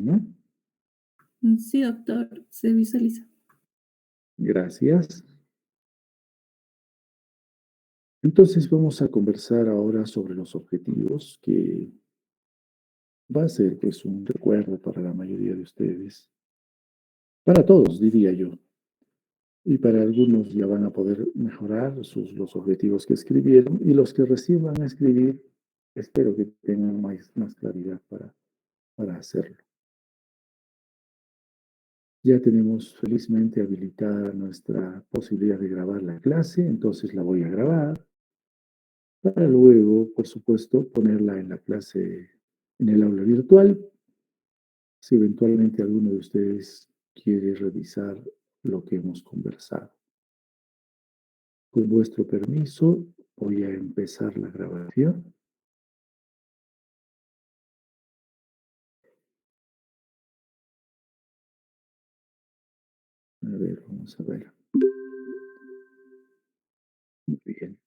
¿no? Sí, doctor, se visualiza. Gracias. Entonces vamos a conversar ahora sobre los objetivos, que va a ser pues un recuerdo para la mayoría de ustedes, para todos diría yo, y para algunos ya van a poder mejorar los objetivos que escribieron y los que recién van a escribir, espero que tengan más claridad para hacerlo. Ya tenemos felizmente habilitada nuestra posibilidad de grabar la clase, entonces la voy a grabar para luego, por supuesto, ponerla en la clase, en el aula virtual. Si eventualmente alguno de ustedes quiere revisar lo que hemos conversado. Con vuestro permiso, voy a empezar la grabación. A ver, vamos a ver. Muy bien.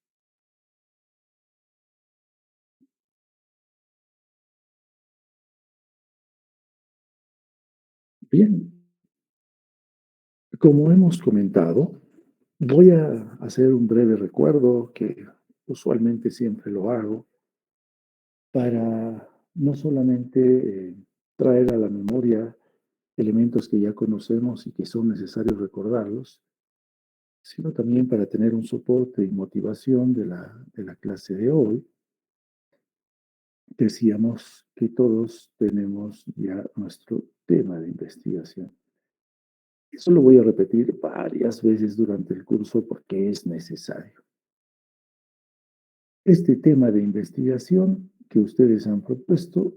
Bien, como hemos comentado, voy a hacer un breve recuerdo que usualmente siempre lo hago para no solamente traer a la memoria elementos que ya conocemos y que son necesarios recordarlos, sino también para tener un soporte y motivación de la clase de hoy. Decíamos que todos tenemos ya nuestro tema de investigación. Eso lo voy a repetir varias veces durante el curso porque es necesario. Este tema de investigación que ustedes han propuesto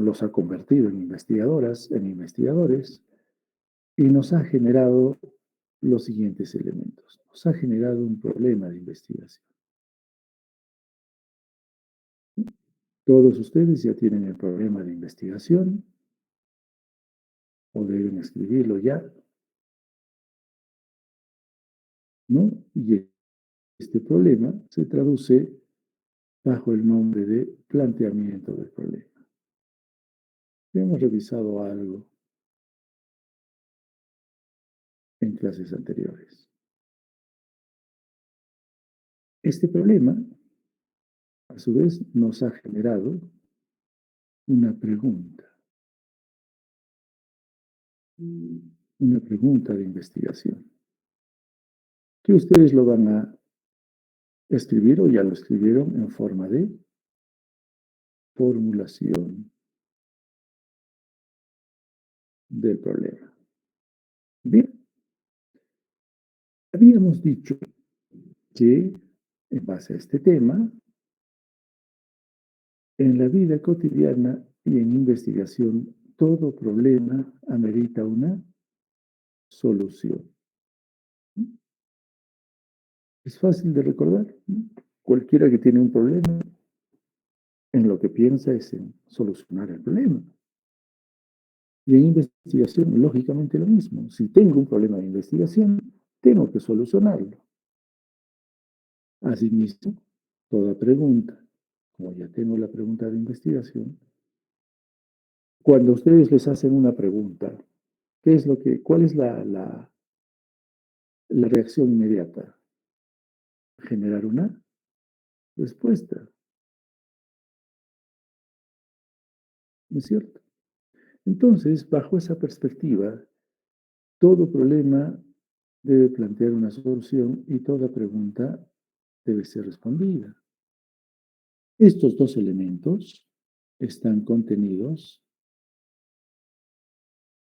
los ha convertido en investigadoras, en investigadores, y nos ha generado los siguientes elementos. Nos ha generado un problema de investigación. Todos ustedes ya tienen el problema de investigación o deben escribirlo ya, ¿no? Y este problema se traduce bajo el nombre de planteamiento del problema. Hemos revisado algo en clases anteriores. Este problema, a su vez, nos ha generado una una pregunta de investigación, que ustedes lo van a escribir o ya lo escribieron en forma de formulación del problema. Bien, habíamos dicho que en base a este tema, en la vida cotidiana y en investigación, todo problema amerita una solución. Es fácil de recordar, ¿no? Cualquiera que tiene un problema, en lo que piensa es en solucionar el problema. Y en investigación, lógicamente lo mismo. Si tengo un problema de investigación, tengo que solucionarlo. Asimismo, toda pregunta, como ya tengo la pregunta de investigación, cuando ustedes les hacen una pregunta, ¿cuál es la reacción inmediata? Generar una respuesta, ¿no es cierto? Entonces, bajo esa perspectiva, todo problema debe plantear una solución y toda pregunta debe ser respondida. Estos dos elementos están contenidos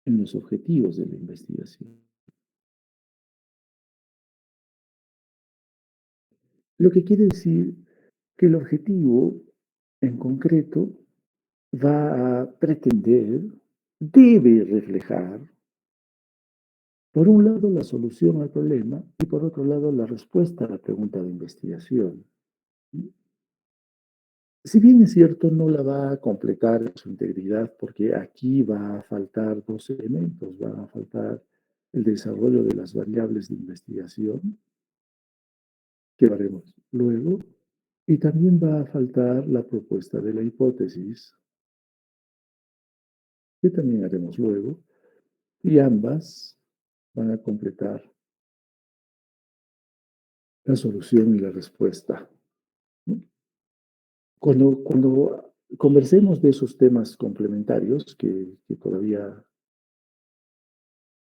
en los objetivos de la investigación. Lo que quiere decir que el objetivo en concreto va a pretender, debe reflejar, por un lado, la solución al problema y por otro lado, la respuesta a la pregunta de investigación. Si bien es cierto, no la va a completar en su integridad, porque aquí va a faltar dos elementos, va a faltar el desarrollo de las variables de investigación, que haremos luego, y también va a faltar la propuesta de la hipótesis, que también haremos luego, y ambas van a completar la solución y la respuesta, ¿no? Cuando conversemos de esos temas complementarios que todavía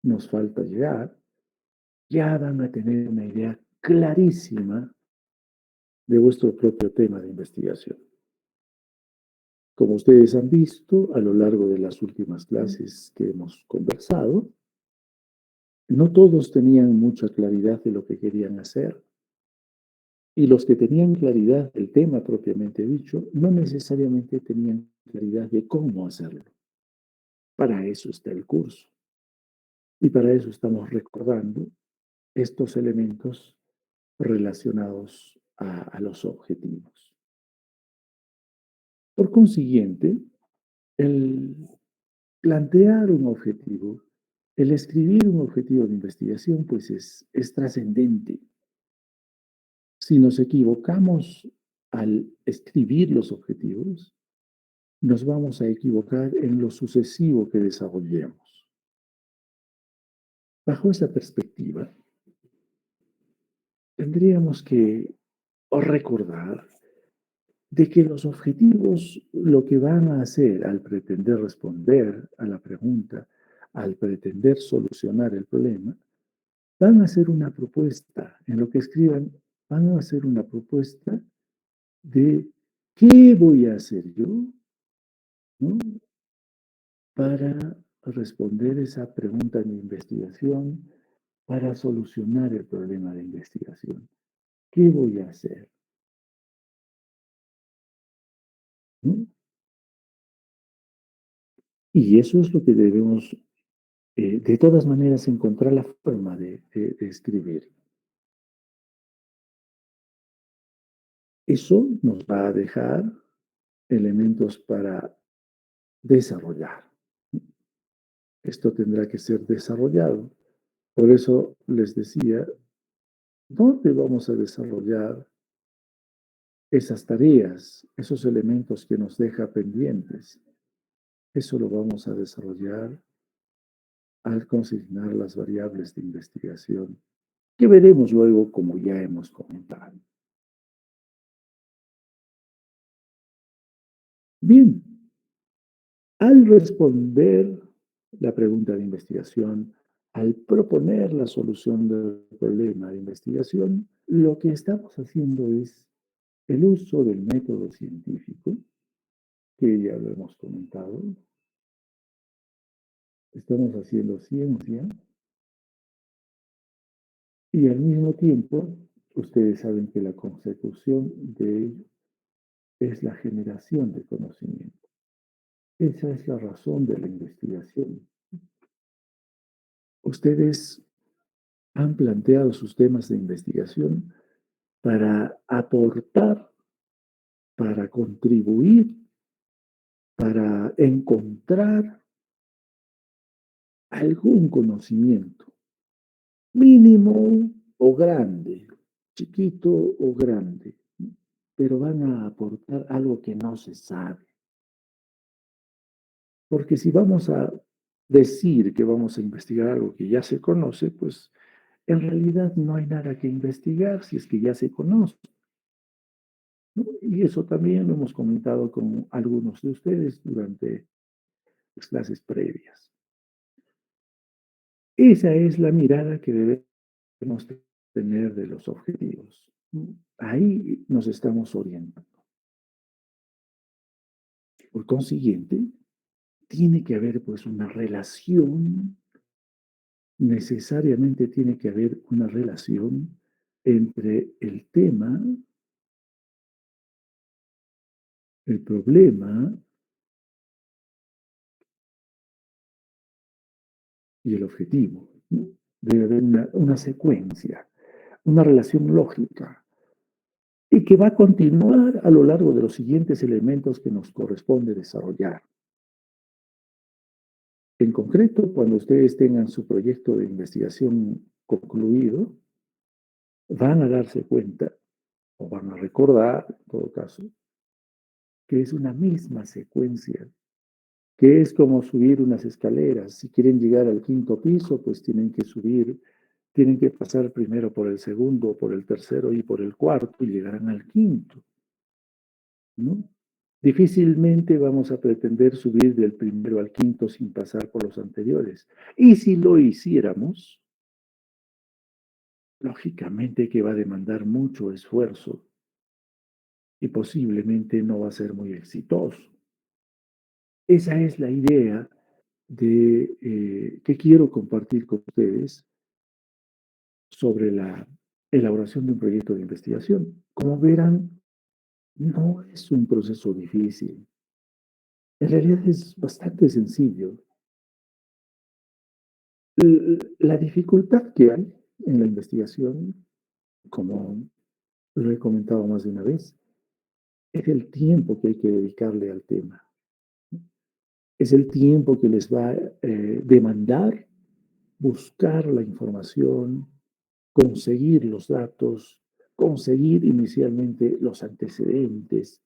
nos falta llegar, ya van a tener una idea clarísima de vuestro propio tema de investigación. Como ustedes han visto a lo largo de las últimas clases que hemos conversado, no todos tenían mucha claridad de lo que querían hacer, y los que tenían claridad del tema propiamente dicho, no necesariamente tenían claridad de cómo hacerlo. Para eso está el curso, y para eso estamos recordando estos elementos relacionados a los objetivos. Por consiguiente, el plantear un objetivo, el escribir un objetivo de investigación, pues es trascendente. Si nos equivocamos al escribir los objetivos, nos vamos a equivocar en lo sucesivo que desarrollemos. Bajo esa perspectiva, tendríamos que recordar de que los objetivos lo que van a hacer al pretender responder a la pregunta, al pretender solucionar el problema, van a hacer una propuesta, en lo que escriban, van a hacer una propuesta de qué voy a hacer yo, ¿no? Para responder esa pregunta de investigación, para solucionar el problema de investigación. ¿Qué voy a hacer? ¿No? Y eso es lo que debemos, de todas maneras, encontrar la forma de escribir. Eso nos va a dejar elementos para desarrollar. Esto tendrá que ser desarrollado. Por eso les decía, ¿dónde vamos a desarrollar esas tareas, esos elementos que nos deja pendientes? Eso lo vamos a desarrollar al consignar las variables de investigación, que veremos luego como ya hemos comentado. Bien, al responder la pregunta de investigación, al proponer la solución del problema de investigación, lo que estamos haciendo es el uso del método científico, que ya lo hemos comentado. Estamos haciendo ciencia y al mismo tiempo, ustedes saben que la consecución de ello es la generación de conocimiento. Esa es la razón de la investigación. Ustedes han planteado sus temas de investigación para aportar, para contribuir, para encontrar algún conocimiento, mínimo o grande, chiquito o grande, pero van a aportar algo que no se sabe. Porque si vamos a decir que vamos a investigar algo que ya se conoce, pues en realidad no hay nada que investigar si es que ya se conoce, ¿no? Y eso también lo hemos comentado con algunos de ustedes durante las clases previas. Esa es la mirada que debemos tener de los objetivos. Ahí nos estamos orientando. Por consiguiente, tiene que haber pues una relación, necesariamente tiene que haber una relación entre el tema, el problema y el objetivo, ¿no? Debe haber una secuencia, una relación lógica y que va a continuar a lo largo de los siguientes elementos que nos corresponde desarrollar. En concreto, cuando ustedes tengan su proyecto de investigación concluido, van a darse cuenta, o van a recordar, en todo caso, que es una misma secuencia que es como subir unas escaleras. Si quieren llegar al quinto piso, pues tienen que subir, tienen que pasar primero por el segundo, por el tercero y por el cuarto y llegarán al quinto, ¿no? Difícilmente vamos a pretender subir del primero al quinto sin pasar por los anteriores. Y si lo hiciéramos, lógicamente que va a demandar mucho esfuerzo y posiblemente no va a ser muy exitoso. Esa es la idea de que quiero compartir con ustedes sobre la elaboración de un proyecto de investigación. Como verán, no es un proceso difícil. En realidad es bastante sencillo. La dificultad que hay en la investigación, como lo he comentado más de una vez, es el tiempo que hay que dedicarle al tema. Es el tiempo que les va a demandar buscar la información, conseguir los datos, conseguir inicialmente los antecedentes,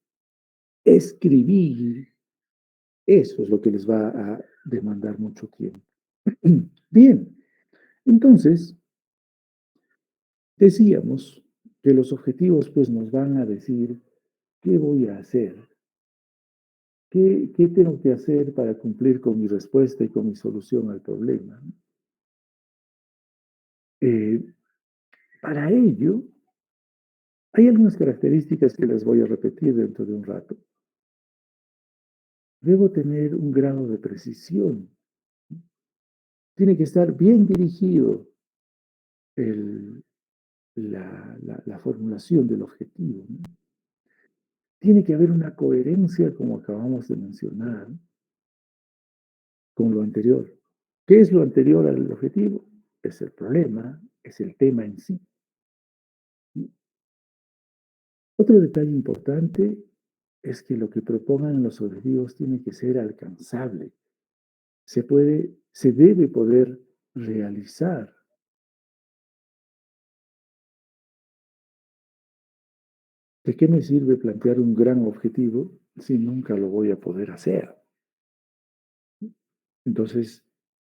escribir. Eso es lo que les va a demandar mucho tiempo. Bien, entonces decíamos que los objetivos pues nos van a decir qué voy a hacer, qué tengo que hacer para cumplir con mi respuesta y con mi solución al problema. Eh, para ello, hay algunas características que les voy a repetir dentro de un rato. Debo tener un grado de precisión. Tiene que estar bien dirigido el, la formulación del objetivo, ¿no? Tiene que haber una coherencia, como acabamos de mencionar, con lo anterior. ¿Qué es lo anterior al objetivo? Es el problema, es el tema en sí. Otro detalle importante es que lo que propongan los objetivos tiene que ser alcanzable. Se debe poder realizar. ¿De qué me sirve plantear un gran objetivo si nunca lo voy a poder hacer? Entonces,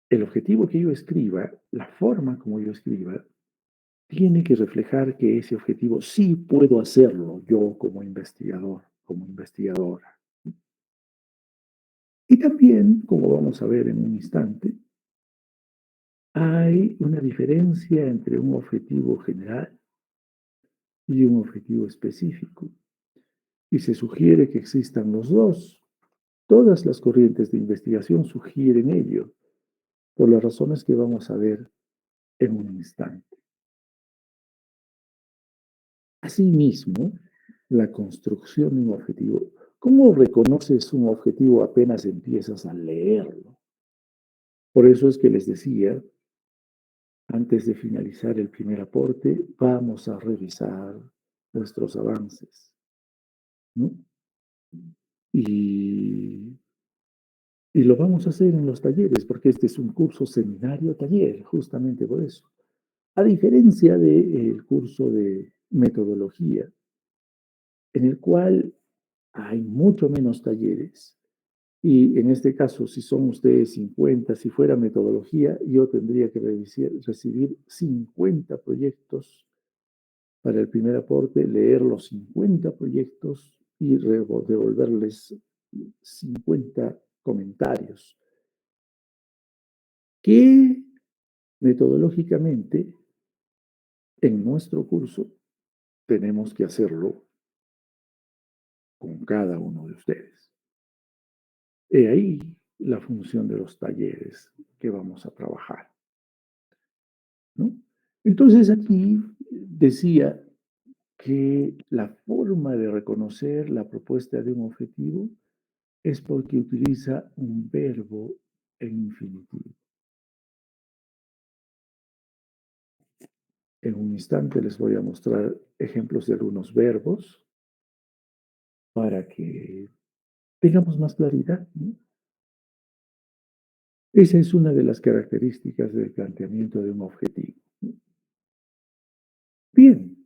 el objetivo que yo escriba, la forma como yo escriba, tiene que reflejar que ese objetivo sí puedo hacerlo yo como investigador, como investigadora. Y también, como vamos a ver en un instante, hay una diferencia entre un objetivo general y un objetivo específico. Y se sugiere que existan los dos. Todas las corrientes de investigación sugieren ello, por las razones que vamos a ver en un instante. Asimismo, la construcción de un objetivo. ¿Cómo reconoces un objetivo apenas empiezas a leerlo? Por eso es que les decía, antes de finalizar el primer aporte, vamos a revisar nuestros avances, ¿no? Y, y lo vamos a hacer en los talleres, porque este es un curso seminario taller, justamente por eso. A diferencia del curso de metodología, en el cual hay mucho menos talleres, y en este caso, si son ustedes 50, si fuera metodología, yo tendría que recibir 50 proyectos para el primer aporte, leer los 50 proyectos y devolverles 50 comentarios, que metodológicamente en nuestro curso tenemos que hacerlo con cada uno de ustedes. He ahí la función de los talleres que vamos a trabajar, ¿no? Entonces aquí decía que la forma de reconocer la propuesta de un objetivo es porque utiliza un verbo en infinitivo. En un instante les voy a mostrar ejemplos de algunos verbos para que tengamos más claridad, ¿no? Esa es una de las características del planteamiento de un objetivo. Bien,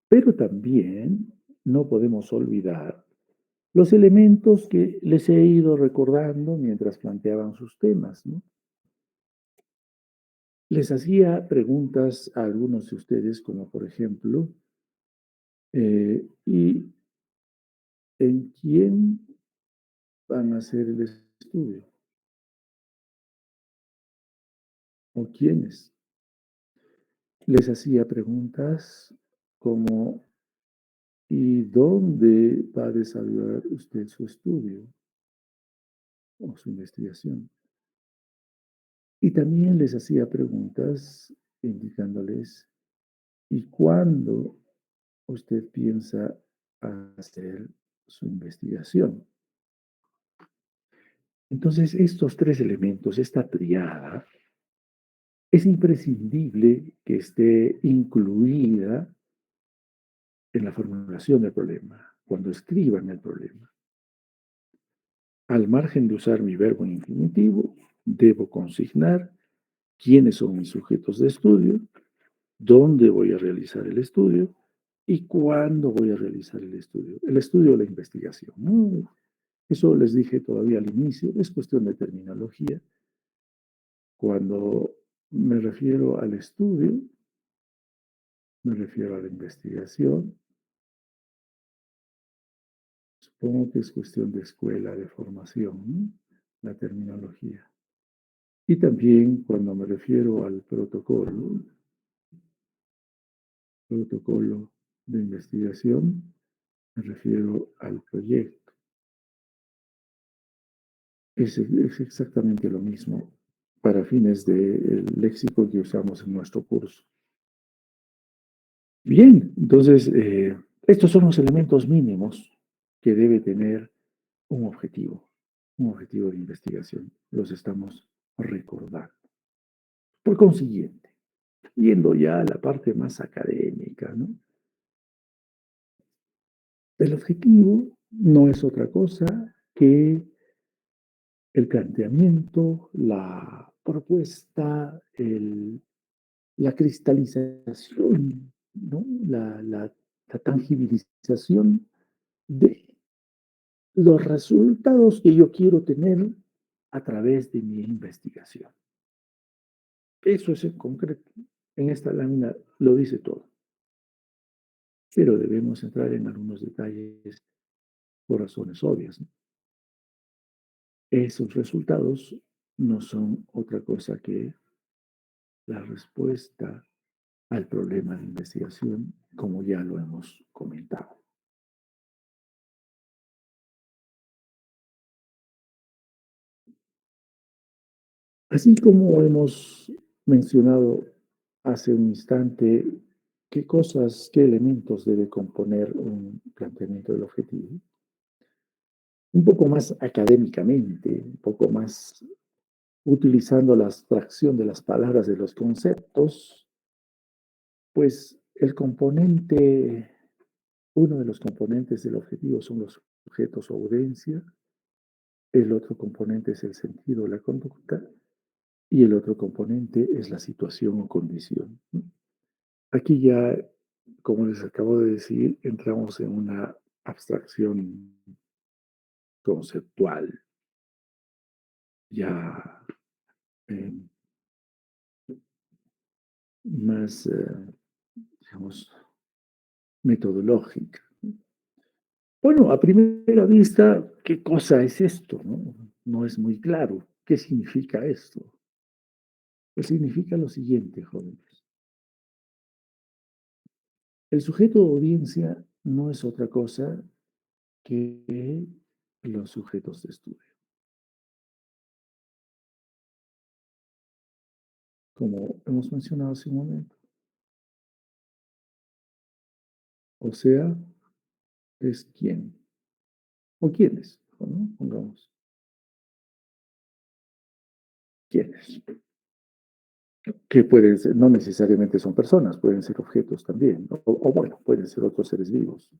pero también no podemos olvidar los elementos que les he ido recordando mientras planteaban sus temas, ¿no? Les hacía preguntas a algunos de ustedes, como por ejemplo, ¿y en quién van a hacer el estudio? ¿O quiénes? Les hacía preguntas como, ¿y dónde va a desarrollar usted su estudio o su investigación? Y también les hacía preguntas indicándoles, ¿y cuándo usted piensa hacer su investigación? Entonces, estos tres elementos, esta triada, es imprescindible que esté incluida en la formulación del problema, cuando escriban el problema. Al margen de usar mi verbo infinitivo, debo consignar quiénes son mis sujetos de estudio, dónde voy a realizar el estudio y cuándo voy a realizar el estudio. El estudio o la investigación, ¿no? Eso les dije todavía al inicio, es cuestión de terminología. Cuando me refiero al estudio, me refiero a la investigación. Supongo que es cuestión de escuela, de formación, ¿no? La terminología. Y también cuando me refiero al protocolo de investigación, me refiero al proyecto. Es exactamente lo mismo para fines del léxico que usamos en nuestro curso. Bien, entonces, estos son los elementos mínimos que debe tener un objetivo de investigación. Los estamos recordando. Por consiguiente, yendo ya a la parte más académica, ¿no? El objetivo no es otra cosa que el planteamiento, la propuesta, la cristalización, ¿no? La tangibilización de los resultados que yo quiero tener a través de mi investigación. Eso es en concreto. En esta lámina lo dice todo, pero debemos entrar en algunos detalles por razones obvias, ¿no? Esos resultados no son otra cosa que la respuesta al problema de investigación, como ya lo hemos comentado. Así como hemos mencionado hace un instante qué cosas, qué elementos debe componer un planteamiento del objetivo, un poco más académicamente, un poco más utilizando la abstracción de las palabras, de los conceptos, pues uno de los componentes del objetivo son los sujetos o audiencia, el otro componente es el sentido o la conducta, y el otro componente es la situación o condición, ¿no? Aquí ya, como les acabo de decir, entramos en una abstracción conceptual, ya eh, más, digamos, metodológica. Bueno, a primera vista, ¿qué cosa es esto? No, no es muy claro. ¿Qué significa esto? Pues significa lo siguiente, jóvenes. El sujeto de audiencia no es otra cosa que los sujetos de estudio. Como hemos mencionado hace un momento. O sea, es quién o quiénes, ¿no? Pongamos, quiénes. Que pueden ser, no necesariamente son personas, pueden ser objetos también, ¿no? O bueno, pueden ser otros seres vivos,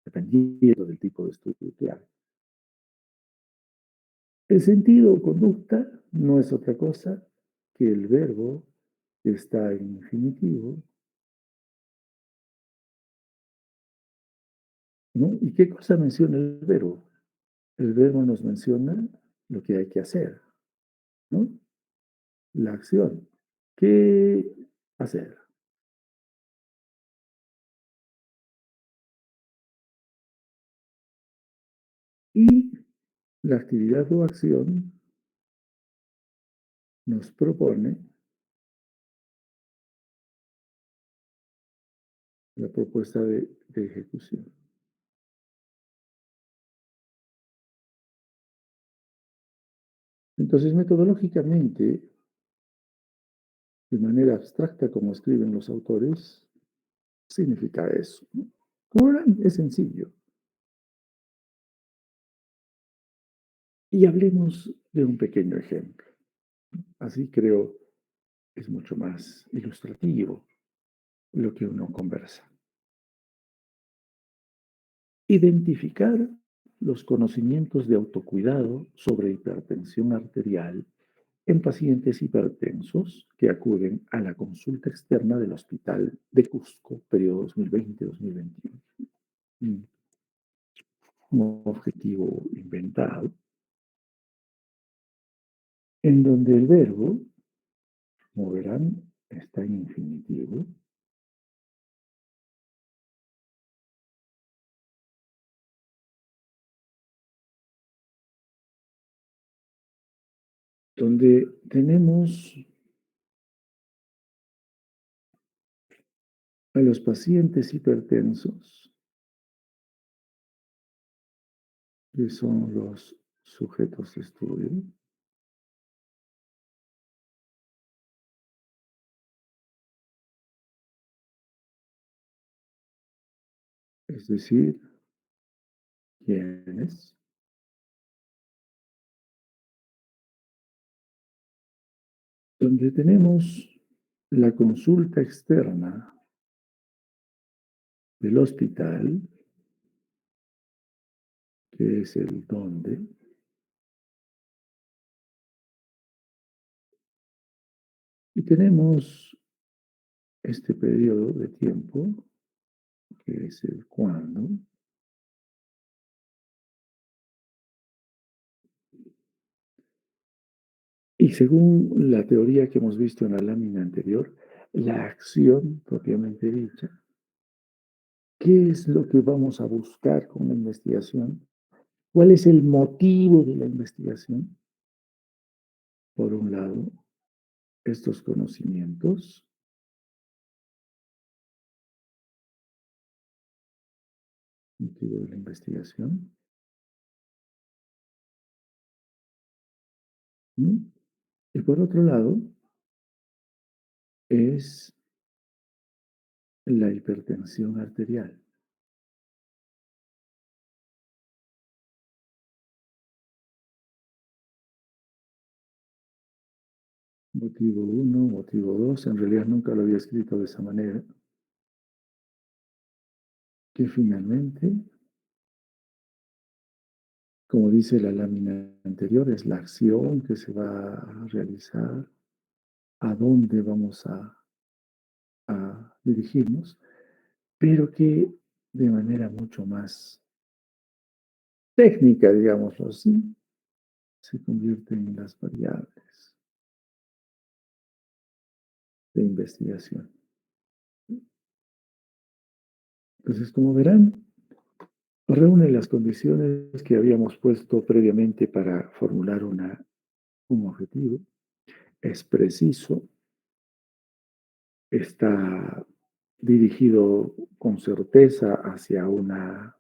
dependiendo del tipo de estudio que hay. El sentido o conducta no es otra cosa que el verbo que está en infinitivo, ¿no? ¿Y qué cosa menciona el verbo? El verbo nos menciona lo que hay que hacer, ¿no? La acción. ¿Qué hacer? Y la actividad o acción nos propone la propuesta de ejecución. Entonces, metodológicamente, de manera abstracta, como escriben los autores, significa eso, ¿no? Ahora es sencillo. Y hablemos de un pequeño ejemplo. Así creo es mucho más ilustrativo lo que uno conversa. Identificar los conocimientos de autocuidado sobre hipertensión arterial en pacientes hipertensos que acuden a la consulta externa del Hospital de Cusco, periodo 2020-2021. Un objetivo inventado, en donde el verbo, como verán, está en infinitivo, donde tenemos a los pacientes hipertensos, que son los sujetos de estudio, es decir, quienes, donde tenemos la consulta externa del hospital, que es el dónde, y tenemos este periodo de tiempo, que es el cuándo, y según la teoría que hemos visto en la lámina anterior, la acción propiamente dicha, ¿qué es lo que vamos a buscar con la investigación? ¿Cuál es el motivo de la investigación? Por un lado, estos conocimientos, motivo de la investigación, ¿no? Y por otro lado, es la hipertensión arterial. Motivo uno, motivo 2, en realidad nunca lo había escrito de esa manera, que finalmente, como dice la lámina anterior, es la acción que se va a realizar, a dónde vamos a dirigirnos, pero que de manera mucho más técnica, digámoslo así, se convierte en las variables de investigación. Entonces, como verán, reúne las condiciones que habíamos puesto previamente para formular un objetivo. Es preciso, está dirigido con certeza hacia una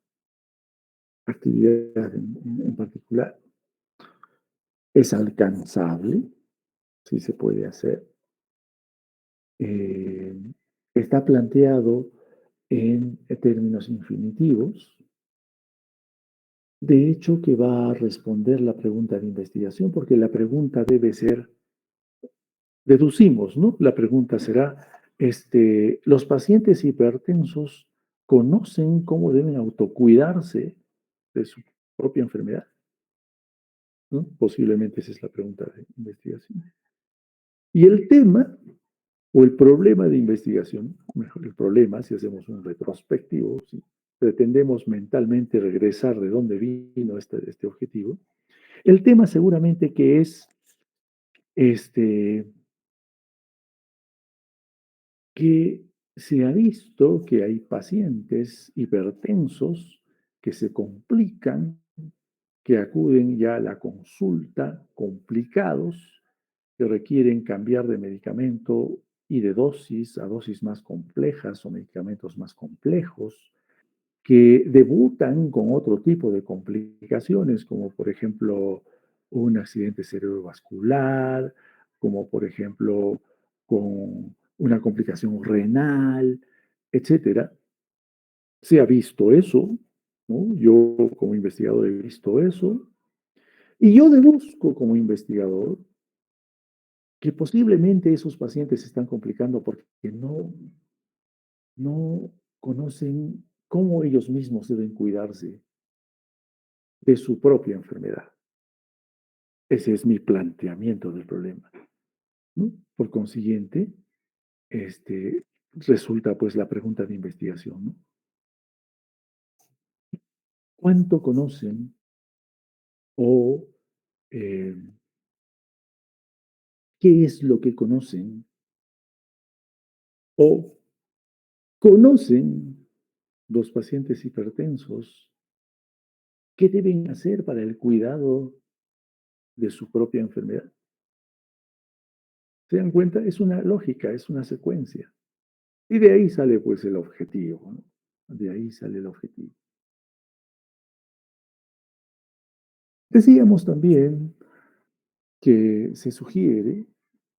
actividad en particular. Es alcanzable, si se puede hacer. Eh, Está planteado en términos infinitivos. De hecho, que va a responder la pregunta de investigación, porque la pregunta debe ser, deducimos, ¿no? La pregunta será, ¿los pacientes hipertensos conocen cómo deben autocuidarse de su propia enfermedad? ¿No? Posiblemente esa es la pregunta de investigación. Y el tema o el problema de investigación, mejor el problema, si hacemos un retrospectivo, ¿sí? pretendemos mentalmente regresar de dónde vino este objetivo. El tema seguramente que es este, que se ha visto que hay pacientes hipertensos que se complican, que acuden ya a la consulta complicados, que requieren cambiar de medicamento y de dosis a dosis más complejas o medicamentos más complejos, que debutan con otro tipo de complicaciones, como por ejemplo un accidente cerebrovascular, como por ejemplo con una complicación renal, etcétera. Se ha visto eso, ¿no? Yo como investigador he visto eso, y yo deduzco como investigador que posiblemente esos pacientes se están complicando porque no conocen cómo ellos mismos deben cuidarse de su propia enfermedad. Ese es mi planteamiento del problema, ¿no? Por consiguiente, resulta pues la pregunta de investigación, ¿no? ¿Cuánto conocen o eh, qué es lo que conocen o conocen los pacientes hipertensos qué deben hacer para el cuidado de su propia enfermedad? ¿Se dan cuenta? Es una lógica, es una secuencia. Y de ahí sale pues el objetivo, ¿no? De ahí sale el objetivo. Decíamos también que se sugiere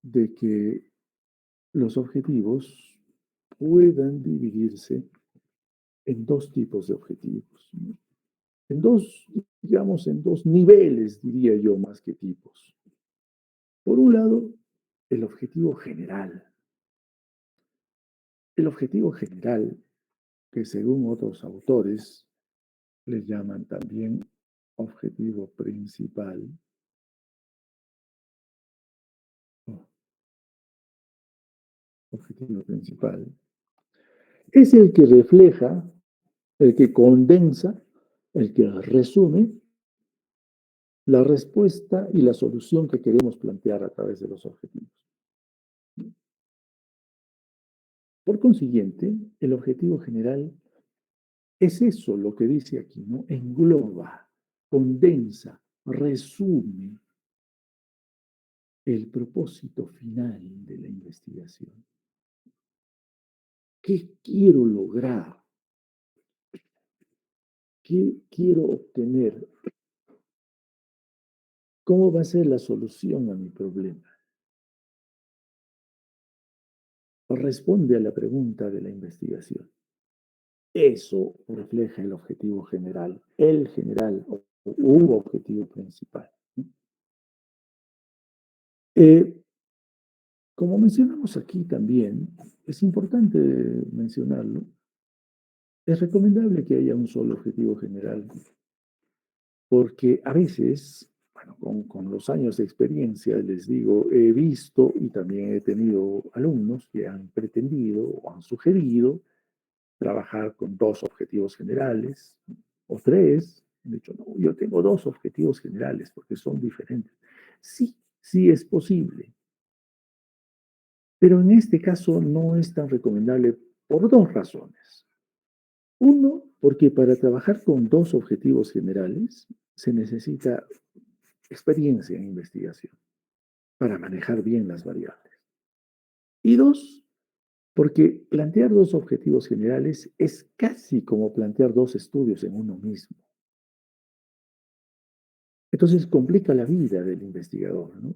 de que los objetivos puedan dividirse en dos tipos de objetivos, ¿no? En dos, digamos, en dos niveles, diría yo, más que tipos. Por un lado, el objetivo general. El objetivo general, que según otros autores le llaman también objetivo principal, o objetivo principal, es el que refleja, el que condensa, el que resume la respuesta y la solución que queremos plantear a través de los objetivos. Por consiguiente, el objetivo general es eso lo que dice aquí, ¿no? Engloba, condensa, resume el propósito final de la investigación. ¿Qué quiero lograr? ¿Qué quiero obtener? ¿Cómo va a ser la solución a mi problema? Responde a la pregunta de la investigación. Eso refleja el objetivo general, el general u objetivo principal. Eh, Como mencionamos aquí también, es importante mencionarlo, es recomendable que haya un solo objetivo general, porque a veces, bueno, con los años de experiencia, les digo, he visto y también he tenido alumnos que han pretendido o han sugerido trabajar con dos objetivos generales o tres. Han dicho, no, yo tengo dos objetivos generales porque son diferentes. Sí, sí es posible, pero en este caso no es tan recomendable por dos razones. Uno, porque para trabajar con dos objetivos generales se necesita experiencia en investigación para manejar bien las variables. Y dos, porque plantear dos objetivos generales es casi como plantear dos estudios en uno mismo. Entonces complica la vida del investigador, ¿no?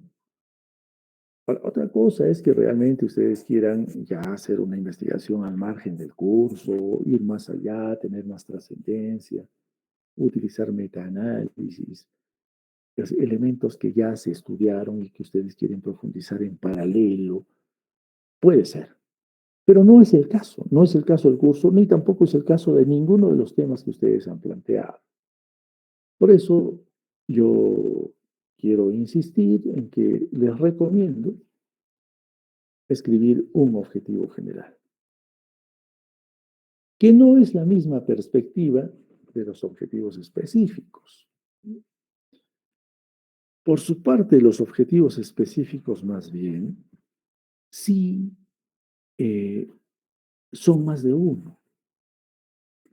Otra cosa es que realmente ustedes quieran ya hacer una investigación al margen del curso, ir más allá, tener más trascendencia, utilizar metaanálisis, los elementos que ya se estudiaron y que ustedes quieren profundizar en paralelo. Puede ser, pero no es el caso. No es el caso del curso, ni tampoco es el caso de ninguno de los temas que ustedes han planteado. Por eso yo quiero insistir en que les recomiendo escribir un objetivo general. que no es la misma perspectiva de los objetivos específicos. Por su parte, los objetivos específicos más bien sí eh, son más de uno.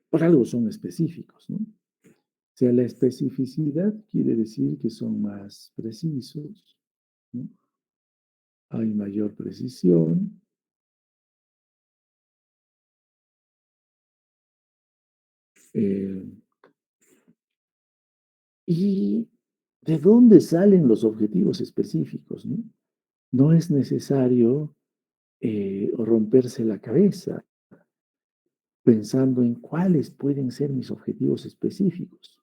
Por algo son específicos, ¿no? O sea, la especificidad quiere decir que son más precisos, ¿no? Hay mayor precisión. eh, ¿Y de dónde salen los objetivos específicos, no? No es necesario romperse la cabeza pensando en cuáles pueden ser mis objetivos específicos,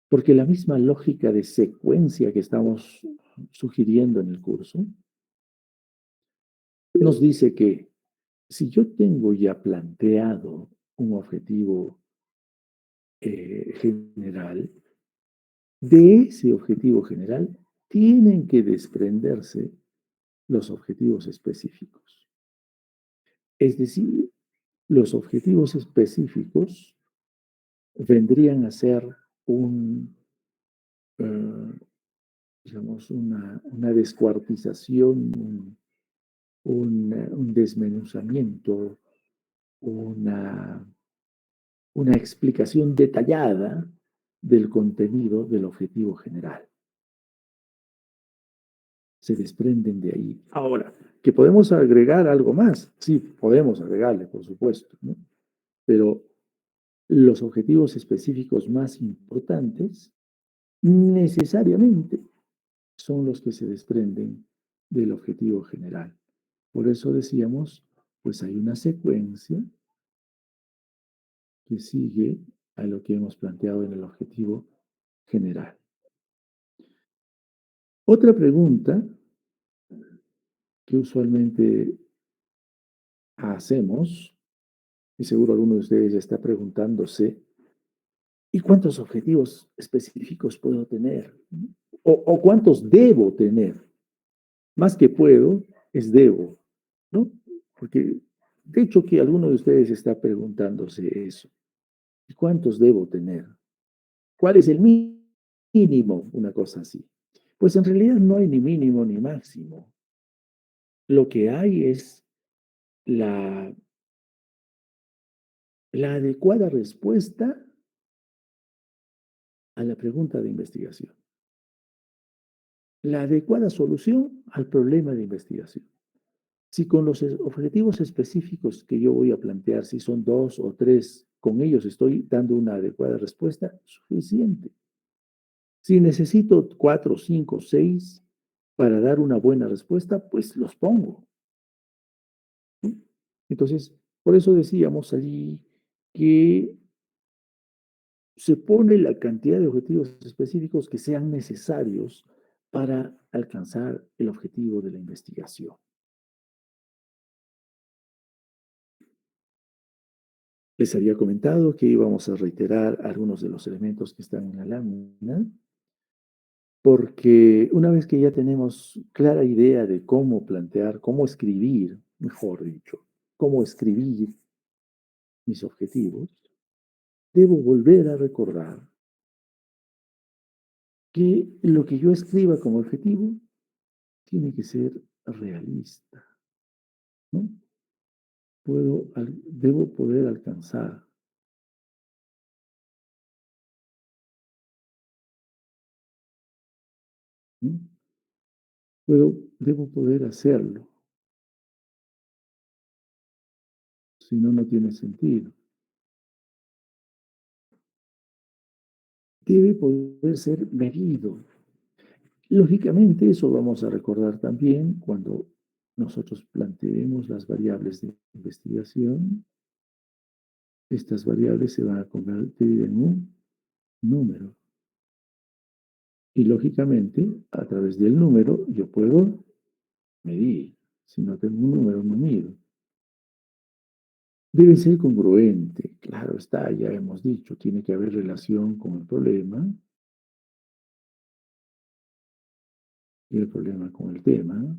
porque la misma lógica de secuencia que estamos sugiriendo en el curso nos dice que si yo tengo ya planteado un objetivo general, de ese objetivo general tienen que desprenderse los objetivos específicos. Es decir, los objetivos específicos vendrían a ser un, eh, digamos, una descuartización, un desmenuzamiento, una, una explicación detallada del contenido del objetivo general. Se desprenden de ahí. Ahora, que podemos agregar algo más, sí, podemos agregarle, por supuesto, ¿no? Pero los objetivos específicos más importantes necesariamente son los que se desprenden del objetivo general. Por eso decíamos, pues hay una secuencia que sigue a lo que hemos planteado en el objetivo general. Otra pregunta que usualmente hacemos, y seguro alguno de ustedes ya está preguntándose, ¿y cuántos objetivos específicos puedo tener? ¿O cuántos debo tener? Más que puedo, es debo, ¿no? Porque de hecho que alguno de ustedes está preguntándose eso. ¿Y cuántos debo tener? ¿Cuál es el mínimo? Una cosa así. Pues en realidad no hay ni mínimo ni máximo. Lo que hay es la, la adecuada respuesta a la pregunta de investigación. La adecuada solución al problema de investigación. Si con los objetivos específicos que yo voy a plantear, si son dos o tres, con ellos estoy dando una adecuada respuesta, suficiente. Si necesito cuatro, cinco, seis para dar una buena respuesta, pues los pongo. Entonces, por eso decíamos allí que se pone la cantidad de objetivos específicos que sean necesarios para alcanzar el objetivo de la investigación. Les había comentado que íbamos a reiterar algunos de los elementos que están en la lámina, porque una vez que ya tenemos clara idea de cómo plantear, cómo escribir, mejor dicho, cómo escribir mis objetivos, debo volver a recordar que lo que yo escriba como objetivo tiene que ser realista, ¿no? Debo poder alcanzar, ¿no? Debo poder hacerlo, si no, no tiene sentido. Debe poder ser medido. Lógicamente, eso vamos a recordar también cuando nosotros planteemos las variables de investigación. Estas variables se van a convertir en un número. Y lógicamente, a través del número, yo puedo medir. Si no tengo un número, no mido. Debe ser congruente. Claro está, ya hemos dicho, tiene que haber relación con el problema y el problema con el tema.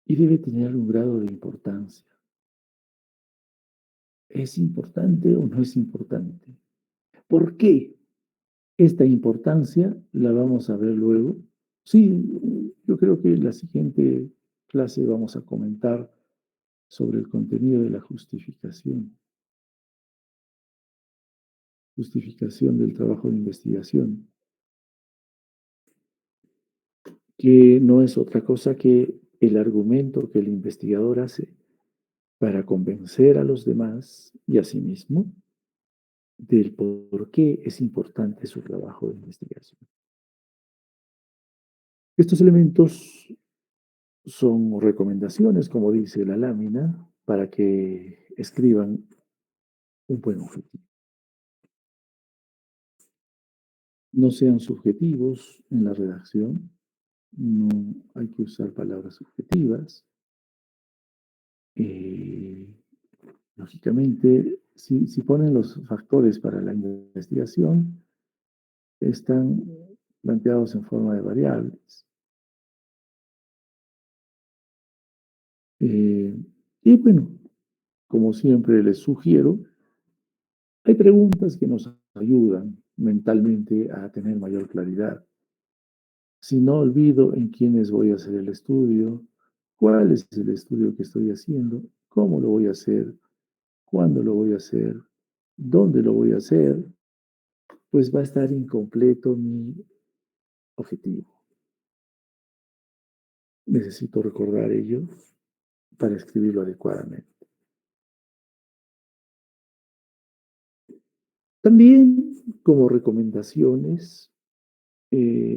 Y debe tener un grado de importancia. ¿Es importante o no es importante? ¿Por qué? Esta importancia la vamos a ver luego. Sí, yo creo que en la siguiente clase vamos a comentar sobre el contenido de la justificación, justificación del trabajo de investigación, que no es otra cosa que el argumento que el investigador hace para convencer a los demás y a sí mismo del por qué es importante su trabajo de investigación. Estos elementos son recomendaciones, como dice la lámina, para que escriban un buen objetivo. No sean subjetivos en la redacción, no hay que usar palabras subjetivas. Eh, Lógicamente, si ponen los factores para la investigación, están planteados en forma de variables. Eh, y bueno, como siempre les sugiero, hay preguntas que nos ayudan mentalmente a tener mayor claridad. Si no olvido en quiénes voy a hacer el estudio, cuál es el estudio que estoy haciendo, cómo lo voy a hacer, cuándo lo voy a hacer, dónde lo voy a hacer, pues va a estar incompleto mi objetivo. Necesito recordar ello para escribirlo adecuadamente. También, como recomendaciones,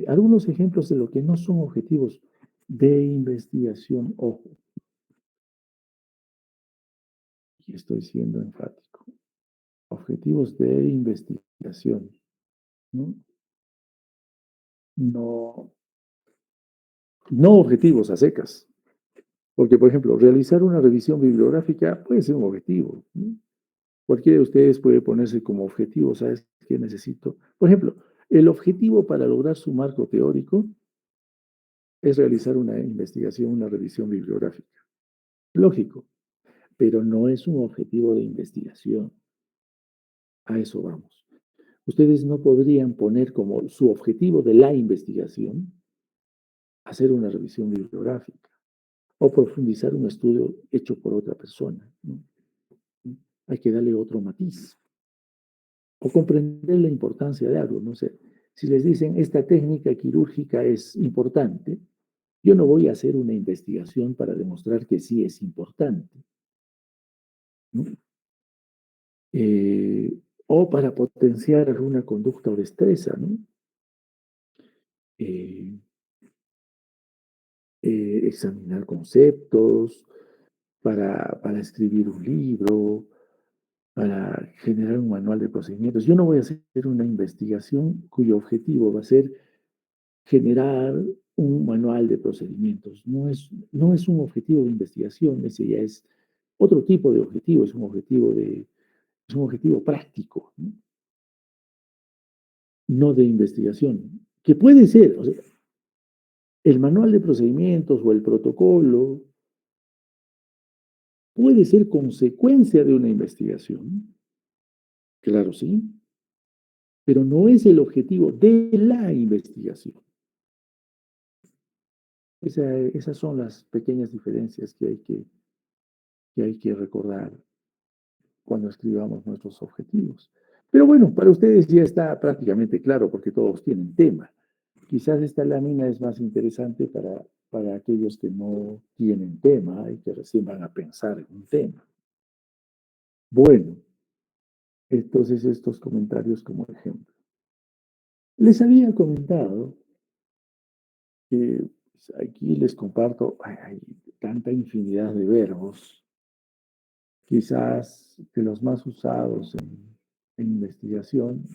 algunos ejemplos de lo que no son objetivos de investigación, ojo, y estoy siendo enfático, objetivos de investigación, ¿no? No, no objetivos a secas, porque, por ejemplo, realizar una revisión bibliográfica puede ser un objetivo, ¿no? Cualquiera de ustedes puede ponerse como objetivo, ¿sabes qué necesito? Por ejemplo, el objetivo para lograr su marco teórico es realizar una investigación, una revisión bibliográfica. Lógico, pero no es un objetivo de investigación. A eso vamos. Ustedes no podrían poner como su objetivo de la investigación hacer una revisión bibliográfica o profundizar un estudio hecho por otra persona, ¿no? Hay que darle otro matiz o comprender la importancia de algo. No sé, si les dicen esta técnica quirúrgica es importante, yo no voy a hacer una investigación para demostrar que sí es importante, ¿no? Eh, o para potenciar alguna conducta o destreza, ¿no? Eh, Examinar conceptos, para escribir un libro, para generar un manual de procedimientos. Yo no voy a hacer una investigación cuyo objetivo va a ser generar un manual de procedimientos. No es un objetivo de investigación, ese ya es otro tipo de objetivo, es un objetivo práctico, ¿no? No de investigación, que puede ser, o sea, el manual de procedimientos o el protocolo puede ser consecuencia de una investigación, claro, sí, pero no es el objetivo de la investigación. Esas son las pequeñas diferencias que hay que recordar cuando escribamos nuestros objetivos. Pero bueno, para ustedes ya está prácticamente claro porque todos tienen tema. Quizás esta lámina es más interesante para aquellos que no tienen tema y que recién van a pensar en un tema. Bueno, entonces estos comentarios como ejemplo. Les había comentado que pues, aquí les comparto, hay tanta infinidad de verbos, quizás de los más usados en investigación.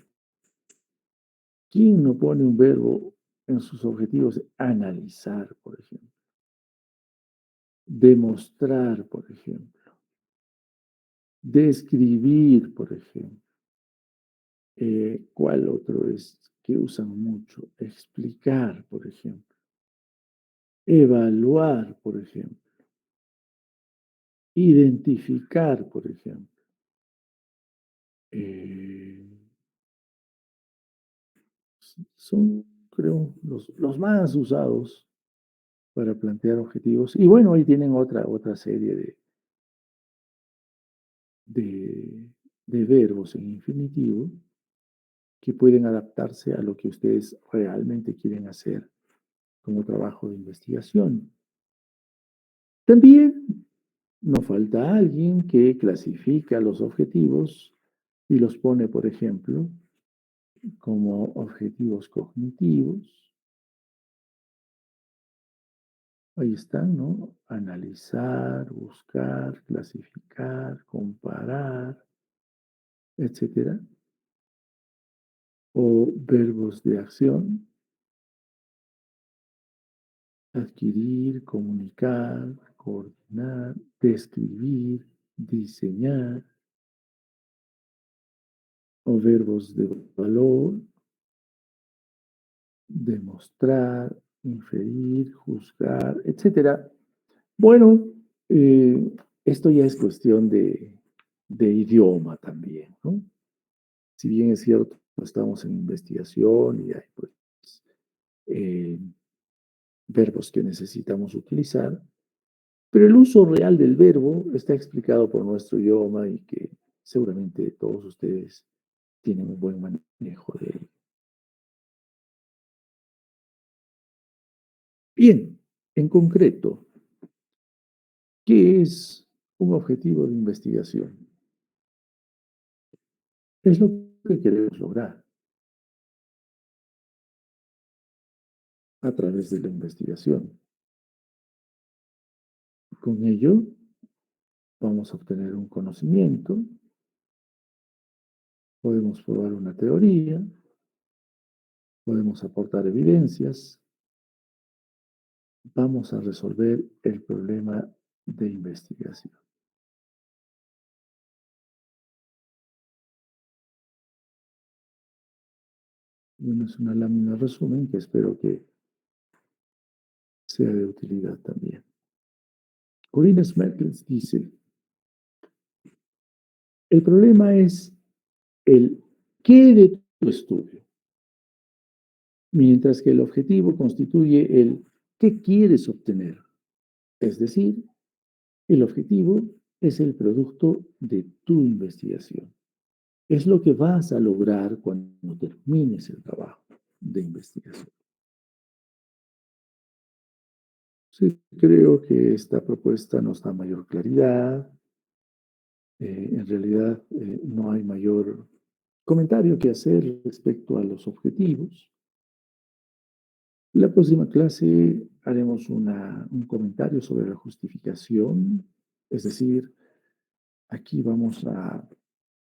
¿Quién no pone un verbo en sus objetivos? Analizar, por ejemplo. Demostrar, por ejemplo. Describir, por ejemplo. ¿Cuál otro es que usan mucho? Explicar, por ejemplo. Evaluar, por ejemplo. Identificar, por ejemplo. eh, son, creo, los más usados para plantear objetivos. Y bueno, ahí tienen otra serie de, de verbos en infinitivo que pueden adaptarse a lo que ustedes realmente quieren hacer como trabajo de investigación. También no falta alguien que clasifica los objetivos y los pone, por ejemplo, como objetivos cognitivos. Ahí están, ¿no? Analizar, buscar, clasificar, comparar, etcétera. O verbos de acción, adquirir, comunicar, coordinar, describir, diseñar. O verbos de valor, demostrar, inferir, juzgar, etcétera. Bueno, esto ya es cuestión de idioma también, ¿no? Si bien es cierto, estamos en investigación y hay pues, eh, verbos que necesitamos utilizar, pero el uso real del verbo está explicado por nuestro idioma y que seguramente todos ustedes tienen un buen manejo de él. Bien, en concreto, ¿qué es un objetivo de investigación? Es lo que queremos lograr a través de la investigación. Con ello, vamos a obtener un conocimiento, podemos probar una teoría, podemos aportar evidencias, vamos a resolver el problema de investigación. Bueno, es una lámina resumen que espero que sea de utilidad también. Corinne Smerkels dice, el problema es el qué de tu estudio, mientras que el objetivo constituye el qué quieres obtener. Es decir, el objetivo es el producto de tu investigación. Es lo que vas a lograr cuando termines el trabajo de investigación. Sí, creo que esta propuesta nos da mayor claridad. En realidad, no hay mayor comentario que hacer respecto a los objetivos. La próxima clase haremos un comentario sobre la justificación, es decir, aquí vamos a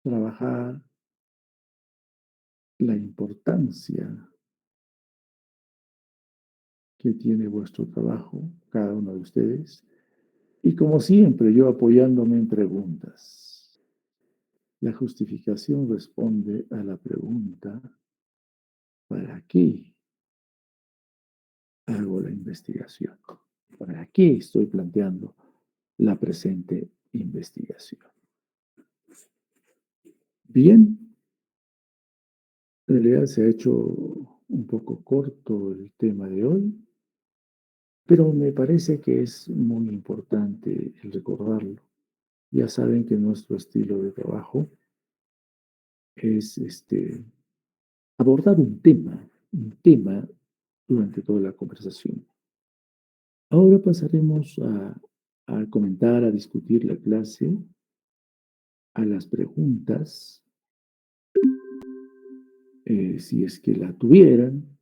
trabajar la importancia que tiene vuestro trabajo, cada uno de ustedes, y como siempre, yo apoyándome en preguntas. La justificación responde a la pregunta, ¿para qué hago la investigación? ¿Para qué estoy planteando la presente investigación? Bien, en realidad se ha hecho un poco corto el tema de hoy, pero me parece que es muy importante el recordarlo. Ya saben que nuestro estilo de trabajo es abordar un tema durante toda la conversación. Ahora pasaremos a comentar, a discutir la clase, a las preguntas, si es que la tuvieran.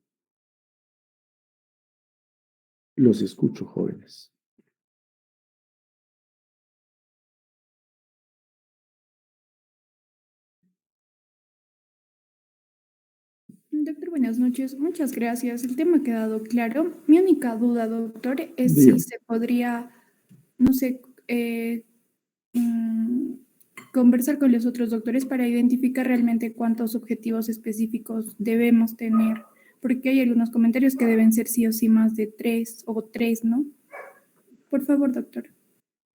Los escucho, jóvenes. Doctor, buenas noches. Muchas gracias. El tema ha quedado claro. Mi única duda, doctor, es si Dígame. se podría, no sé, mm, conversar con los otros doctores para identificar realmente cuántos objetivos específicos debemos tener, porque hay algunos comentarios que deben ser sí o sí más de 3 o 3, ¿no? Por favor, doctor.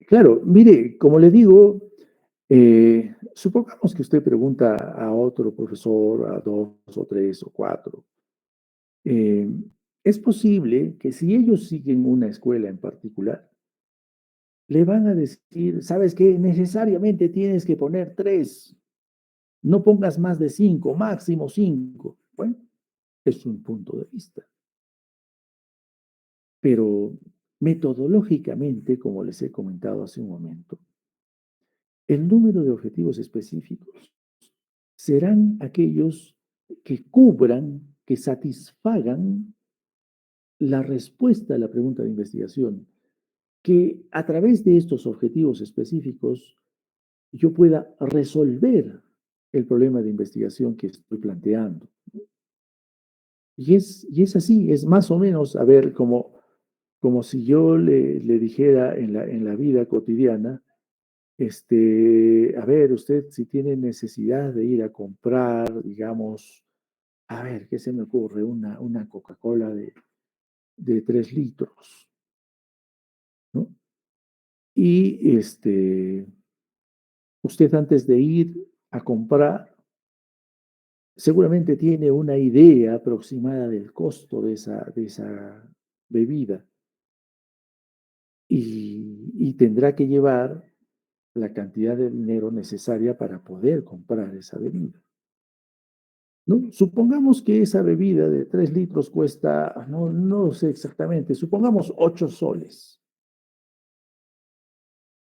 Claro, mire, como le digo, Supongamos que usted pregunta a otro profesor, a dos o tres o cuatro. eh, es posible que si ellos siguen una escuela en particular, le van a decir, ¿sabes qué? Necesariamente tienes que poner tres, no pongas más de cinco, máximo cinco. Bueno, es un punto de vista, pero metodológicamente, como les he comentado hace un momento, el número de objetivos específicos serán aquellos que cubran, que satisfagan la respuesta a la pregunta de investigación, que a través de estos objetivos específicos yo pueda resolver el problema de investigación que estoy planteando. Y es así, es más o menos, a ver, como si yo le dijera en la vida cotidiana, a ver, usted si tiene necesidad de ir a comprar, digamos, a ver, ¿qué se me ocurre? Una Coca-Cola de 3 litros, ¿no? Y usted antes de ir a comprar, seguramente tiene una idea aproximada del costo de esa bebida y tendrá que llevar la cantidad de dinero necesaria para poder comprar esa bebida, ¿no? Supongamos que esa bebida de 3 litros cuesta, no sé exactamente, supongamos 8 soles.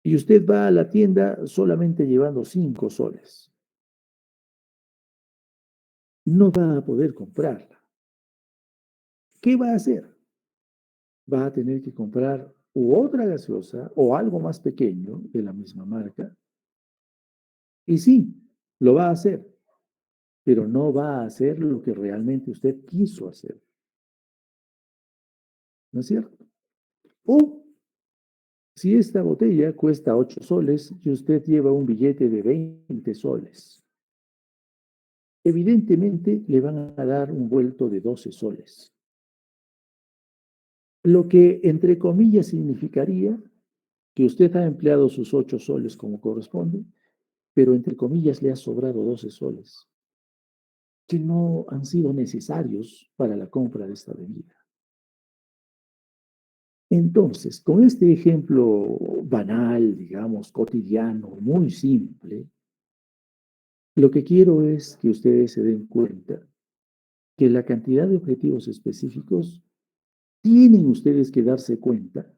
Y usted va a la tienda solamente llevando 5 soles. No va a poder comprarla. ¿Qué va a hacer? Va a tener que comprar u otra gaseosa o algo más pequeño de la misma marca. Y sí, lo va a hacer, pero no va a hacer lo que realmente usted quiso hacer. ¿No es cierto? O si esta botella cuesta 8 soles y usted lleva un billete de 20 soles, evidentemente le van a dar un vuelto de 12 soles. Lo que, entre comillas, significaría que usted ha empleado sus 8 soles como corresponde, pero entre comillas le ha sobrado 12 soles, que no han sido necesarios para la compra de esta bebida. Entonces, con este ejemplo banal, digamos, cotidiano, muy simple, lo que quiero es que ustedes se den cuenta que la cantidad de objetivos específicos tienen ustedes que darse cuenta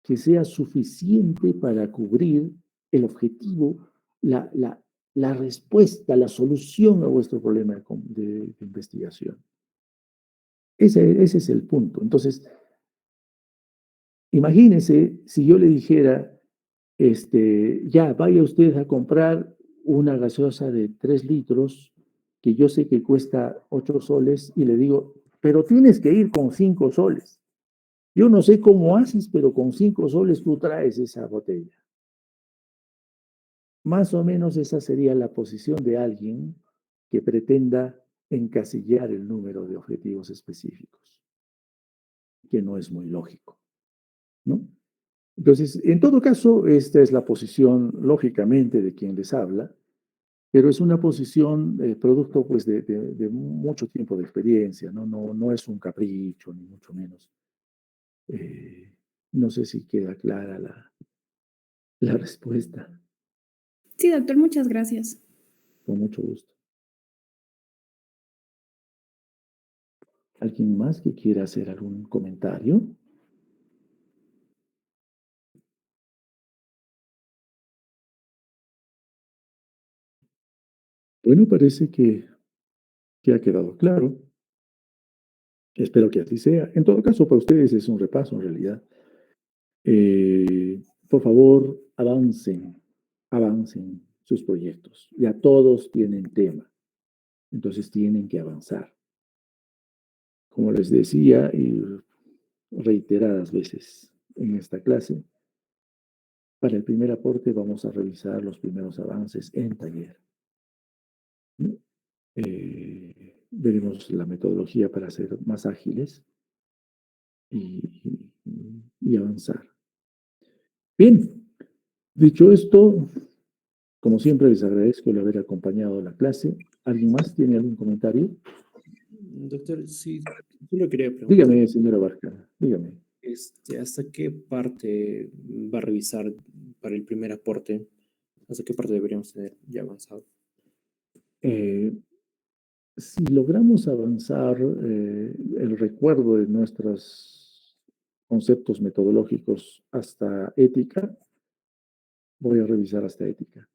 que sea suficiente para cubrir el objetivo, la, la, la respuesta, la solución a vuestro problema de investigación. Ese es el punto. Entonces, imagínese si yo le dijera, ya, vaya usted a comprar una gaseosa de 3 litros, que yo sé que cuesta 8 soles, y le digo, pero tienes que ir con 5 soles. Yo no sé cómo haces, pero con 5 soles tú traes esa botella. Más o menos esa sería la posición de alguien que pretenda encasillar el número de objetivos específicos, que no es muy lógico, ¿no? Entonces, en todo caso, esta es la posición, lógicamente, de quien les habla, pero es una posición producto pues, de mucho tiempo de experiencia, ¿no? No es un capricho, ni mucho menos. Eh, no sé si queda clara la respuesta. Sí, doctor, muchas gracias. Con mucho gusto. ¿Alguien más que quiera hacer algún comentario? Bueno, parece que ha quedado claro. Espero que así sea. En todo caso, para ustedes es un repaso en realidad. Por favor, avancen sus proyectos. Ya todos tienen tema, entonces tienen que avanzar. Como les decía, y reiteradas veces en esta clase, para el primer aporte vamos a revisar los primeros avances en taller. Veremos la metodología para ser más ágiles y avanzar. Bien, dicho esto, Como siempre, les agradezco el haber acompañado a la clase. ¿Alguien más tiene algún comentario? Doctor, sí, yo le quería preguntar, Dígame, señora Barca, dígame. ¿hasta qué parte va a revisar para el primer aporte? ¿Hasta qué parte deberíamos tener ya avanzado? Eh, si logramos avanzar el recuerdo de nuestros conceptos metodológicos hasta ética, voy a revisar hasta ética.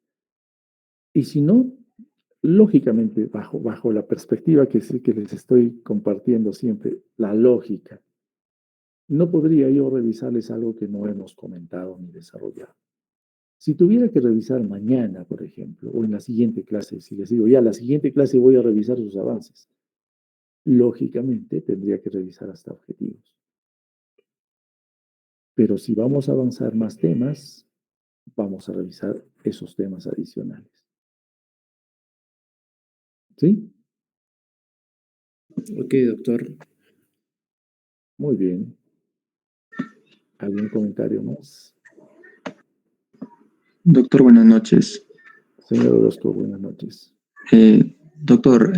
Y si no, lógicamente, bajo la perspectiva que les estoy compartiendo siempre, la lógica, no podría yo revisarles algo que no hemos comentado ni desarrollado. Si tuviera que revisar mañana, por ejemplo, o en la siguiente clase, si les digo, ya, la siguiente clase voy a revisar sus avances, lógicamente tendría que revisar hasta objetivos. Pero si vamos a avanzar más temas, vamos a revisar esos temas adicionales. ¿Sí? Ok, doctor. Muy bien. ¿Algún comentario más? Doctor, buenas noches. Señor Orozco, buenas noches. Doctor,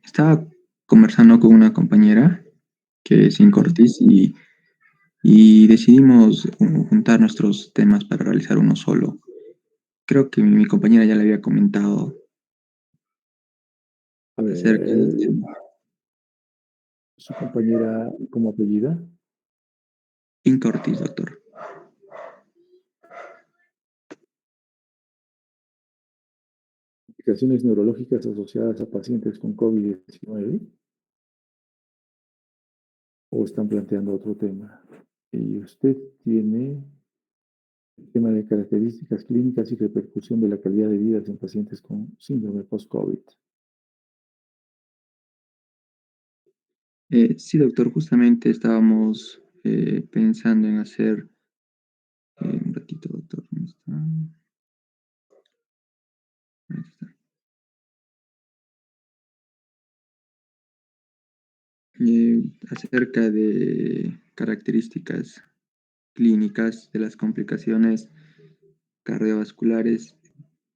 estaba conversando con una compañera que es Incortis y decidimos juntar nuestros temas para realizar uno solo. Creo que mi compañera ya le había comentado A ver, acerca del tema. su compañera, ¿cómo apellida? Incortis, doctor. Complicaciones neurológicas asociadas a pacientes con COVID-19, o están planteando otro tema. Y usted tiene el tema de características clínicas y repercusión de la calidad de vida en pacientes con síndrome post-COVID. Sí, doctor, justamente estábamos pensando en hacer... un ratito, doctor, ¿dónde está? Ahí está. Acerca de características clínicas de las complicaciones cardiovasculares,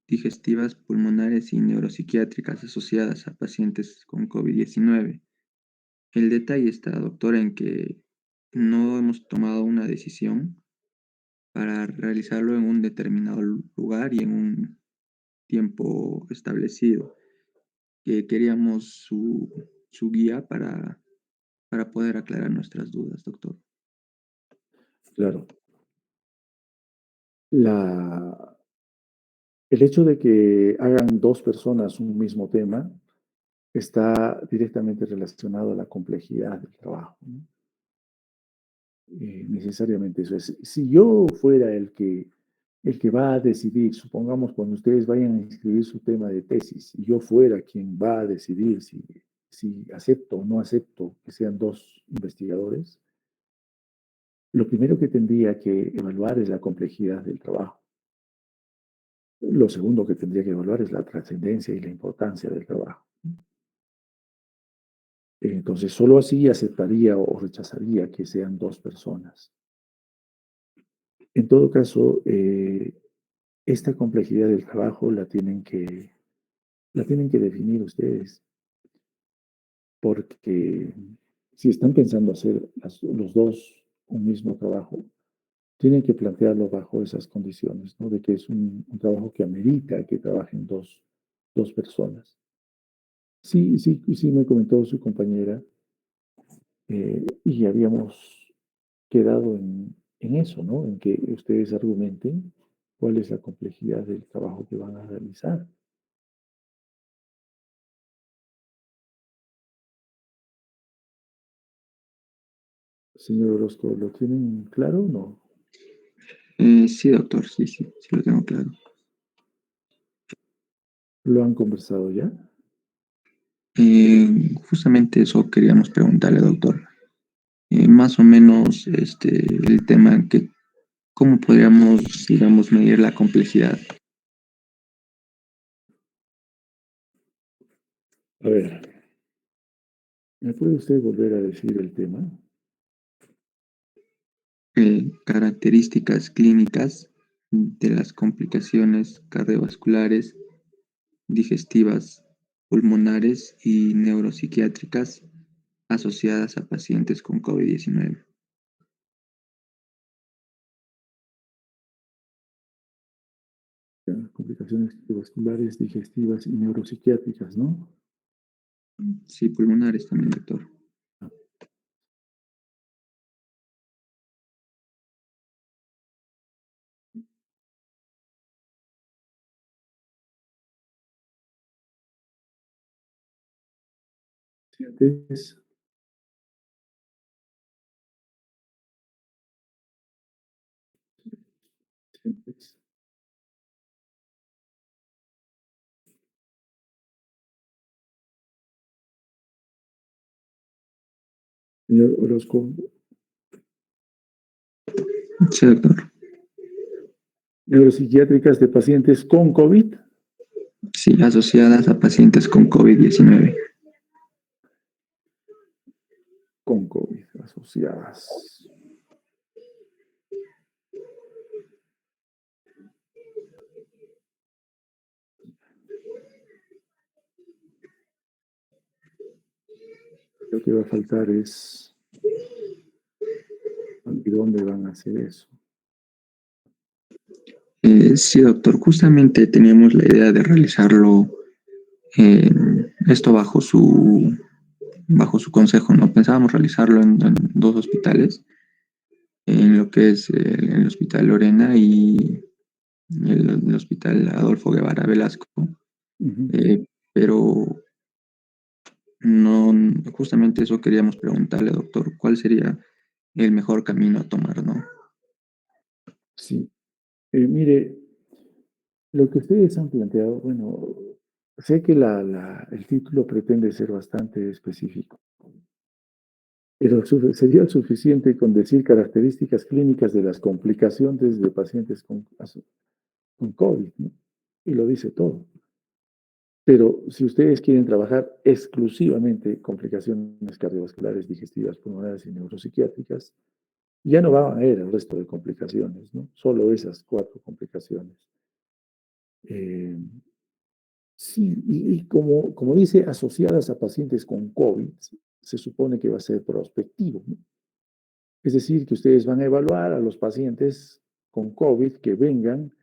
digestivas, pulmonares y neuropsiquiátricas asociadas a pacientes con COVID-19. El detalle está, doctora, en que no hemos tomado una decisión para realizarlo en un determinado lugar y en un tiempo establecido. Queríamos su guía para poder aclarar nuestras dudas, doctor. Claro. La, el hecho de que hagan dos personas un mismo tema está directamente relacionado a la complejidad del trabajo, ¿no? Necesariamente eso es. Si yo fuera el que va a decidir, supongamos cuando ustedes vayan a inscribir su tema de tesis, y yo fuera quien va a decidir si acepto o no acepto que sean dos investigadores, lo primero que tendría que evaluar es la complejidad del trabajo. Lo segundo que tendría que evaluar es la trascendencia y la importancia del trabajo. Entonces, solo así aceptaría o rechazaría que sean dos personas. En todo caso, esta complejidad del trabajo la tienen que definir ustedes, porque si están pensando hacer los dos un mismo trabajo, tienen que plantearlo bajo esas condiciones, ¿no? De que es un trabajo que amerita que trabajen dos personas. Sí, sí, sí me comentó su compañera, y habíamos quedado en eso, ¿no? En que ustedes argumenten cuál es la complejidad del trabajo que van a realizar. Señor Orozco, ¿lo tienen claro o no? Sí, doctor, sí lo tengo claro. ¿Lo han conversado ya? Justamente eso queríamos preguntarle, doctor. Más o menos el tema que cómo podríamos, digamos, medir la complejidad. A ver, ¿me puede usted volver a decir el tema? Características clínicas de las complicaciones cardiovasculares, digestivas, pulmonares y neuropsiquiátricas asociadas a pacientes con COVID-19. Complicaciones cardiovasculares, digestivas y neuropsiquiátricas, ¿no? Sí, pulmonares también, doctor. Pacientes, pacientes. Señor Orozco, Sí, doctor. neuropsiquiátricas de pacientes con COVID. Sí, asociadas a pacientes con COVID-19. Con COVID asociadas. Lo que va a faltar es ¿y dónde van a hacer eso? Sí, doctor, justamente teníamos la idea de realizarlo esto bajo su consejo, ¿no? Pensábamos realizarlo en dos hospitales, en lo que es el Hospital Lorena y el Hospital Adolfo Guevara Velasco, pero no, justamente eso queríamos preguntarle, doctor, ¿cuál sería el mejor camino a tomar, no? Sí. Mire, lo que ustedes han planteado, bueno, sé que el título pretende ser bastante específico, pero sería suficiente con decir características clínicas de las complicaciones de pacientes con COVID, ¿no? Y lo dice todo. Pero si ustedes quieren trabajar exclusivamente complicaciones cardiovasculares, digestivas, pulmonares y neuropsiquiátricas, ya no van a haber el resto de complicaciones, ¿no? Solo esas 4 complicaciones. Eh, sí, y como dice, asociadas a pacientes con COVID, se supone que va a ser prospectivo, ¿no? Es decir, que ustedes van a evaluar a los pacientes con COVID que vengan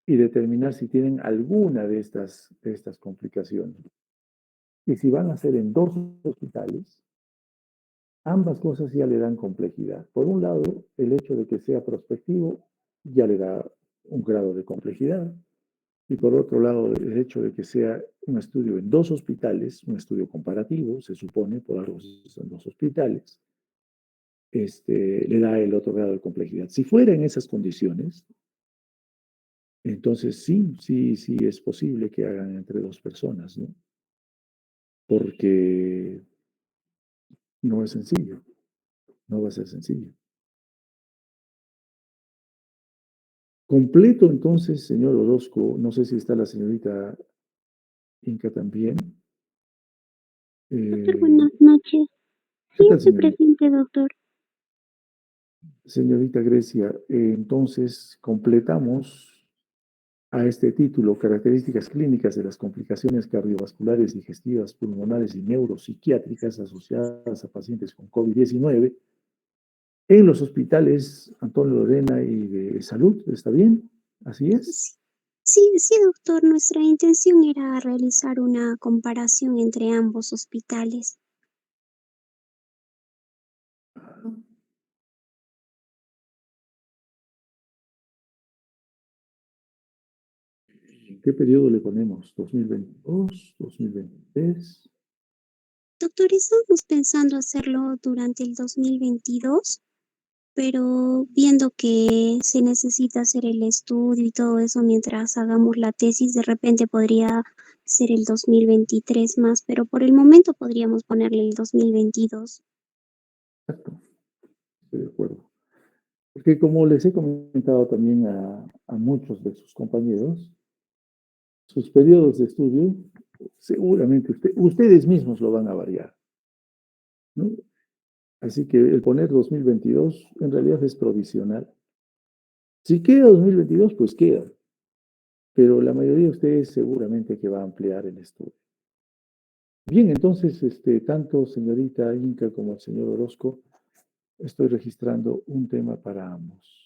y determinar si tienen alguna de estas complicaciones. Y si van a ser en 2 hospitales, ambas cosas ya le dan complejidad. Por un lado, el hecho de que sea prospectivo ya le da un grado de complejidad. Y por otro lado, el hecho de que sea un estudio en 2 hospitales, un estudio comparativo, se supone, por algo son 2 hospitales, le da el otro grado de complejidad. Si fuera en esas condiciones, entonces sí es posible que hagan entre 2 personas, ¿no? Porque no es sencillo, no va a ser sencillo. Completo entonces, señor Orozco, no sé si está la señorita Inca también. Doctor, Eh, buenas noches. ¿Qué Sí, tal, estoy señorita? presente, doctor. Señorita Grecia, entonces completamos a este título características clínicas de las complicaciones cardiovasculares, digestivas, pulmonares y neuropsiquiátricas asociadas a pacientes con COVID-19 en los hospitales Antonio Lorena y de Salud. ¿Está bien? ¿Así es? Sí, sí, doctor. Nuestra intención era realizar una comparación entre ambos hospitales. ¿En qué periodo le ponemos? ¿2022? ¿2023? Doctor, estamos pensando hacerlo durante el 2022, pero viendo que se necesita hacer el estudio y todo eso mientras hagamos la tesis, de repente podría ser el 2023 más, pero por el momento podríamos ponerle el 2022. Exacto, estoy de acuerdo. Porque como les he comentado también a muchos de sus compañeros, sus periodos de estudio seguramente ustedes mismos lo van a variar, ¿no? Así que el poner 2022 en realidad es provisional. Si queda 2022, pues queda. Pero la mayoría de ustedes seguramente que va a ampliar el estudio. Bien, entonces, tanto señorita Inca como el señor Orozco, estoy registrando un tema para ambos.